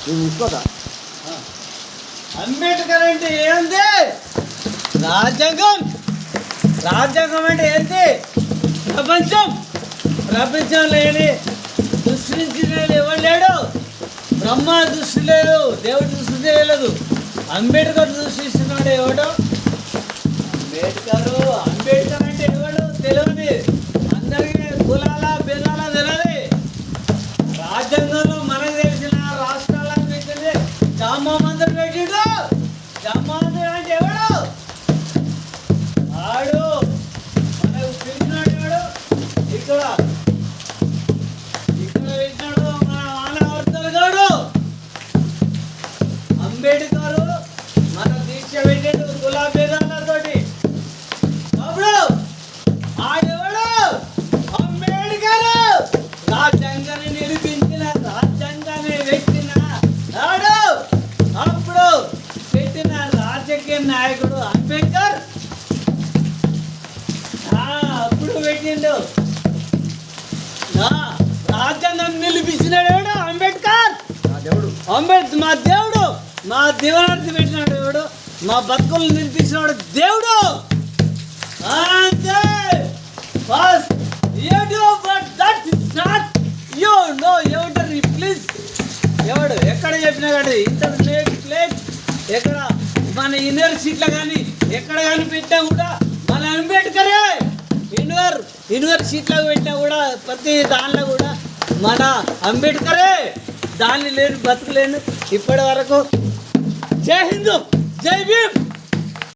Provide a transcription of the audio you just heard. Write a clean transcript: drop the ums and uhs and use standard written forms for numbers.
నువ్వు చూసుకోదా? అంబేద్కర్ అంటే ఏంది? రాజ్యాంగం. రాజ్యాంగం అంటే ఏంటి? ప్రపంచం లేని సృష్టించిన ఎవరు లేడు. బ్రహ్మ దృష్టి లేదు, దేవుడి దృష్టి చేయలేదు. అంబేద్కర్ సృష్టిస్తున్నాడు. ఎవడు అంబేద్కర్ అంటే ఎవడు తెలియదు. అందరికీ కులాల భేదాల తెలియదు. రాజ్యాంగంలో మనకు తెలిసిన రాష్ట్రాలకు పెట్టింది జామమందిరం పెట్టిడు. జామమందిరం అంటే ఎవడు? ఆడు మనకు పెట్టినాడు. ఎవడు? ఇక్కడ పెట్టినాడు మన ఆనవర్తలు గాడు. అంబేద్కర్ మన దీక్ష పెట్టాడు కులా భేదాలతోటి. అప్పుడు ఆడెవడు? అంబేద్కర్. రాజ్యాంగాన్ని నిరూపించిన, రాజ్యాంగాన్ని పెట్టిన ఆడు. అప్పుడు పెట్టిన రాజకీయ నాయకుడు అంబేద్కర్. అప్పుడు పెట్టిండు. రాజ్యాంగం నిలిపించినాడు అంబేద్కర్. మా దేవుడు, మా దీవనార్థి పెట్టినాడు దేవుడు. మా బతుకులు నిలిపించినాడు దేవుడు. ప్లీజ్ ఎవడు ఎక్కడ చెప్పినా కానీ ఇంటర్నేట్ ఎక్కడ మన యూనివర్సిటీలో కానీ ఎక్కడ కానీ పెట్టినా కూడా మన అంబేద్కరే. యూనివర్సిటీలో పెట్టినా కూడా ప్రతి దానిలో కూడా మన అంబేద్కరే. దాన్ని లేని బతుకులేను ఇప్పటి వరకు. జై హిందూ, జై భీమ్.